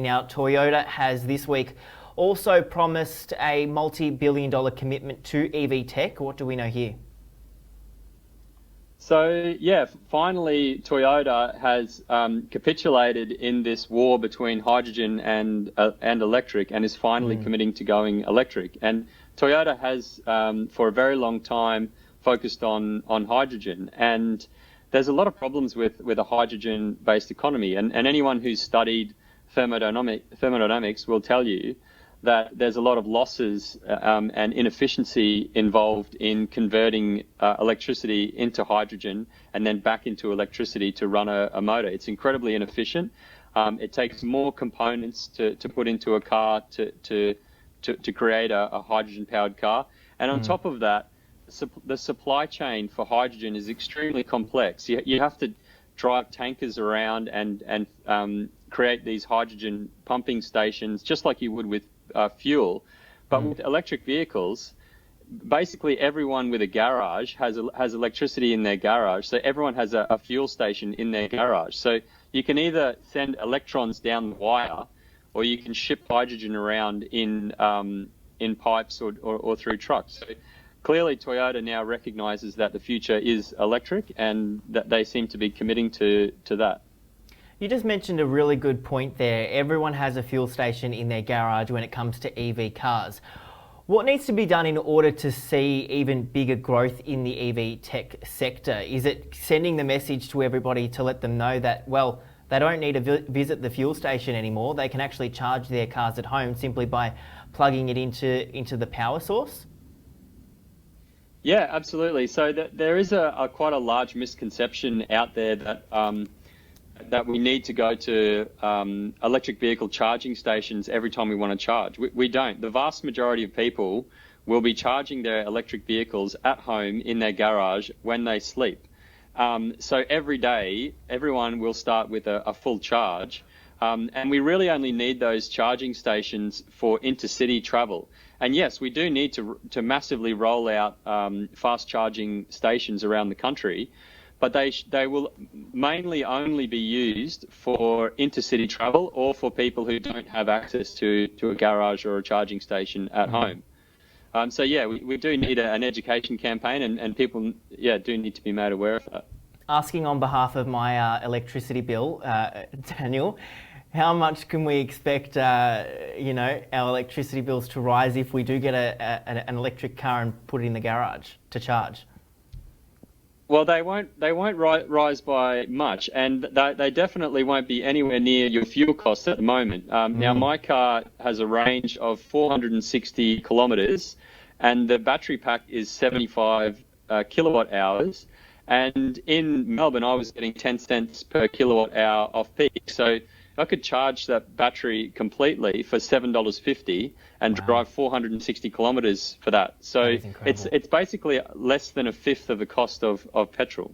Now, Toyota has this week also promised a multi-billion-dollar commitment to EV tech. What do we know here? So, yeah, finally, Toyota has capitulated in this war between hydrogen and electric, and is finally committing to going electric. And Toyota has, for a very long time, focused on hydrogen. And there's a lot of problems with a hydrogen-based economy. And anyone who's studied thermodynamics will tell you that there's a lot of losses and inefficiency involved in converting electricity into hydrogen and then back into electricity to run a motor. It's incredibly inefficient. It takes more components to put into a car to create a hydrogen-powered car. And on top of that, the supply chain for hydrogen is extremely complex. You have to drive tankers around and create these hydrogen pumping stations, just like you would with fuel. But with electric vehicles, basically everyone with a garage has electricity in their garage. So everyone has a fuel station in their garage. So you can either send electrons down the wire, or you can ship hydrogen around in pipes or through trucks. So clearly, Toyota now recognises that the future is electric, and that they seem to be committing to that. You just mentioned a really good point there. Everyone has a fuel station in their garage when it comes to EV cars. What needs to be done in order to see even bigger growth in the EV tech sector? Is it sending the message to everybody to let them know that, well, they don't need to visit the fuel station anymore. They can actually charge their cars at home simply by plugging it into the power source? Yeah, absolutely. So there is quite a large misconception out there that we need to go to electric vehicle charging stations every time we want to charge. We don't. The vast majority of people will be charging their electric vehicles at home in their garage when they sleep. So every day, everyone will start with a full charge. And we really only need those charging stations for intercity travel. And yes, we do need to massively roll out fast charging stations around the country, but they will mainly only be used for intercity travel or for people who don't have access to a garage or a charging station at home. So yeah, we do need an education campaign, and people do need to be made aware of that. Asking on behalf of my electricity bill, Daniel, how much can we expect, our electricity bills to rise if we do get an electric car and put it in the garage to charge? Well, they won't rise by much, and they definitely won't be anywhere near your fuel costs at the moment. Now, my car has a range of 460 kilometres, and the battery pack is 75 kilowatt hours. And in Melbourne, I was getting 10 cents per kilowatt hour off peak. So I could charge that battery completely for $7.50 and drive 460 kilometres for that. So it's basically less than a fifth of the cost of petrol.